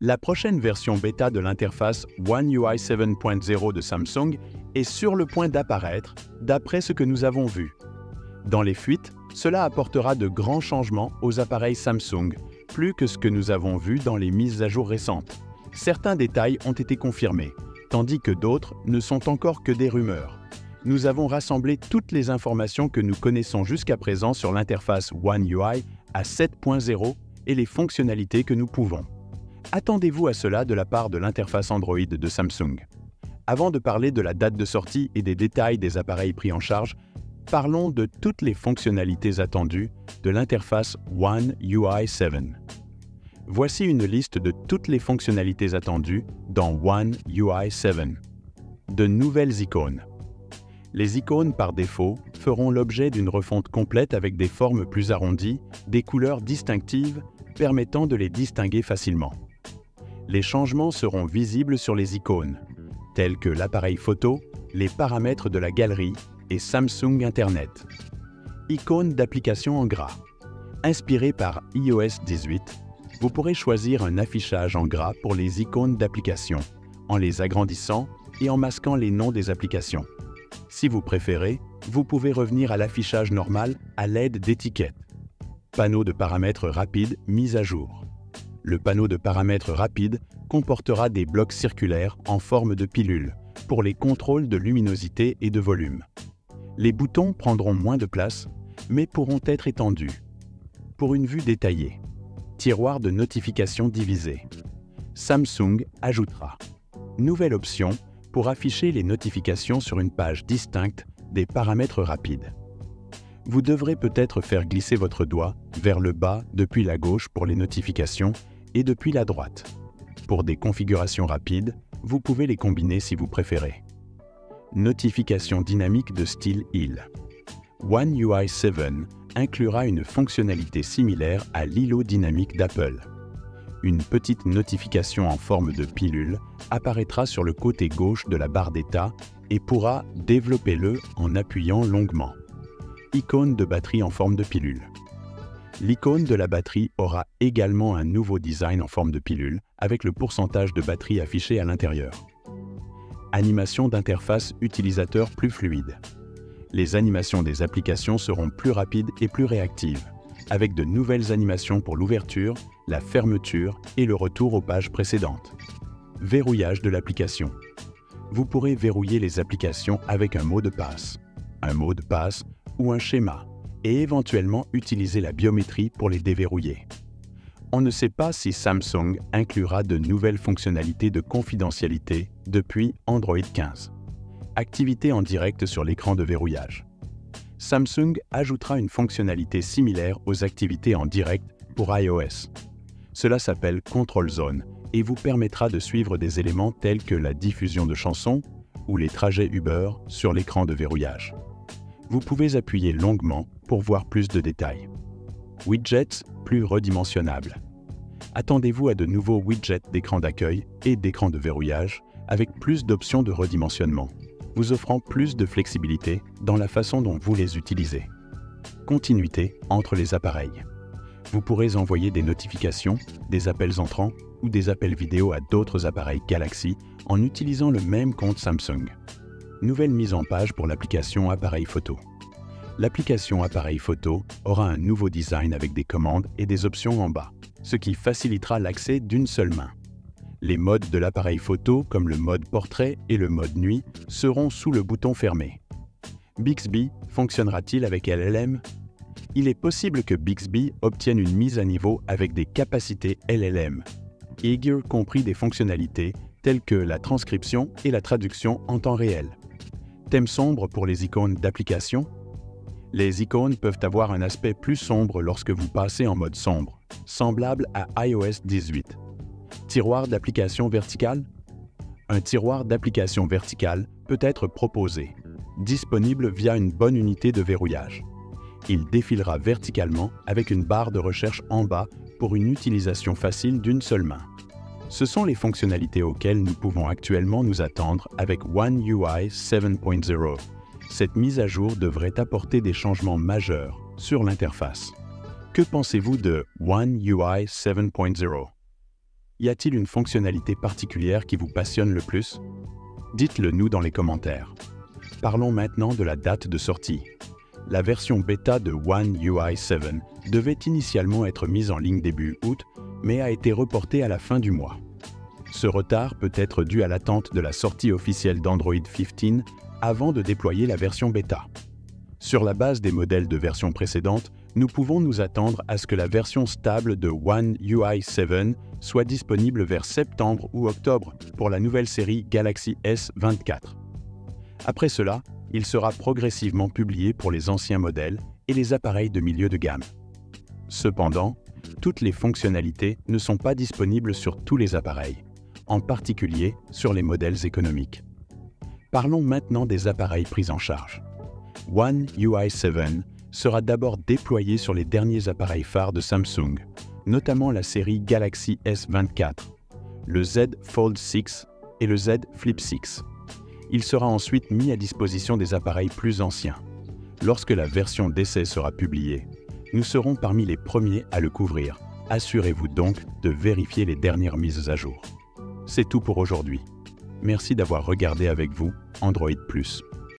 La prochaine version bêta de l'interface One UI 7.0 de Samsung est sur le point d'apparaître, d'après ce que nous avons vu. Dans les fuites, cela apportera de grands changements aux appareils Samsung, plus que ce que nous avons vu dans les mises à jour récentes. Certains détails ont été confirmés, tandis que d'autres ne sont encore que des rumeurs. Nous avons rassemblé toutes les informations que nous connaissons jusqu'à présent sur l'interface One UI à 7.0 et les fonctionnalités que nous pouvons. Attendez-vous à cela de la part de l'interface Android de Samsung. Avant de parler de la date de sortie et des détails des appareils pris en charge, parlons de toutes les fonctionnalités attendues de l'interface One UI 7. Voici une liste de toutes les fonctionnalités attendues dans One UI 7. De nouvelles icônes. Les icônes par défaut feront l'objet d'une refonte complète avec des formes plus arrondies, des couleurs distinctives permettant de les distinguer facilement. Les changements seront visibles sur les icônes, tels que l'appareil photo, les paramètres de la galerie et Samsung Internet. Icônes d'application en gras. Inspiré par iOS 18, vous pourrez choisir un affichage en gras pour les icônes d'application, en les agrandissant et en masquant les noms des applications. Si vous préférez, vous pouvez revenir à l'affichage normal à l'aide d'étiquettes. Panneau de paramètres rapide mis à jour. Le panneau de paramètres rapide comportera des blocs circulaires en forme de pilule pour les contrôles de luminosité et de volume. Les boutons prendront moins de place, mais pourront être étendus. Pour une vue détaillée, tiroir de notifications divisé. Samsung ajoutera nouvelle option pour afficher les notifications sur une page distincte des paramètres rapides. Vous devrez peut-être faire glisser votre doigt vers le bas depuis la gauche pour les notifications et depuis la droite. Pour des configurations rapides, vous pouvez les combiner si vous préférez. Notification dynamique de style IL. One UI 7 inclura une fonctionnalité similaire à l'îlot dynamique d'Apple. Une petite notification en forme de pilule apparaîtra sur le côté gauche de la barre d'état et pourra développer-le en appuyant longuement. Icône de batterie en forme de pilule. L'icône de la batterie aura également un nouveau design en forme de pilule avec le pourcentage de batterie affiché à l'intérieur. Animation d'interface utilisateur plus fluide. Les animations des applications seront plus rapides et plus réactives, avec de nouvelles animations pour l'ouverture, la fermeture et le retour aux pages précédentes. Verrouillage de l'application. Vous pourrez verrouiller les applications avec un mot de passe ou un schéma, et éventuellement utiliser la biométrie pour les déverrouiller. On ne sait pas si Samsung inclura de nouvelles fonctionnalités de confidentialité depuis Android 15. Activité en direct sur l'écran de verrouillage. Samsung ajoutera une fonctionnalité similaire aux activités en direct pour iOS. Cela s'appelle Control Zone et vous permettra de suivre des éléments tels que la diffusion de chansons ou les trajets Uber sur l'écran de verrouillage. Vous pouvez appuyer longuement pour voir plus de détails. Widgets plus redimensionnables. Attendez-vous à de nouveaux widgets d'écran d'accueil et d'écran de verrouillage avec plus d'options de redimensionnement, vous offrant plus de flexibilité dans la façon dont vous les utilisez. Continuité entre les appareils. Vous pourrez envoyer des notifications, des appels entrants ou des appels vidéo à d'autres appareils Galaxy en utilisant le même compte Samsung. Nouvelle mise en page pour l'application Appareil photo. L'application Appareil photo aura un nouveau design avec des commandes et des options en bas, ce qui facilitera l'accès d'une seule main. Les modes de l'appareil photo, comme le mode portrait et le mode nuit, seront sous le bouton fermé. Bixby fonctionnera-t-il avec LLM? Il est possible que Bixby obtienne une mise à niveau avec des capacités LLM, y compris des fonctionnalités telles que la transcription et la traduction en temps réel. Thème sombre pour les icônes d'application. Les icônes peuvent avoir un aspect plus sombre lorsque vous passez en mode sombre, semblable à iOS 18. Tiroir d'application verticale. Un tiroir d'application verticale peut être proposé, disponible via une bonne unité de verrouillage. Il défilera verticalement avec une barre de recherche en bas pour une utilisation facile d'une seule main. Ce sont les fonctionnalités auxquelles nous pouvons actuellement nous attendre avec One UI 7.0. Cette mise à jour devrait apporter des changements majeurs sur l'interface. Que pensez-vous de One UI 7.0? Y a-t-il une fonctionnalité particulière qui vous passionne le plus? Dites-le nous dans les commentaires. Parlons maintenant de la date de sortie. La version bêta de One UI 7 devait initialement être mise en ligne début août, mais a été reportée à la fin du mois. Ce retard peut être dû à l'attente de la sortie officielle d'Android 15 avant de déployer la version bêta. Sur la base des modèles de version précédentes, nous pouvons nous attendre à ce que la version stable de One UI 7 soit disponible vers septembre ou octobre pour la nouvelle série Galaxy S24. Après cela, il sera progressivement publié pour les anciens modèles et les appareils de milieu de gamme. Cependant, toutes les fonctionnalités ne sont pas disponibles sur tous les appareils, en particulier sur les modèles économiques. Parlons maintenant des appareils pris en charge. One UI 7 sera d'abord déployé sur les derniers appareils phares de Samsung, notamment la série Galaxy S24, le Z Fold 6 et le Z Flip 6. Il sera ensuite mis à disposition des appareils plus anciens. Lorsque la version d'essai sera publiée, nous serons parmi les premiers à le couvrir. Assurez-vous donc de vérifier les dernières mises à jour. C'est tout pour aujourd'hui. Merci d'avoir regardé avec vous Android Plus.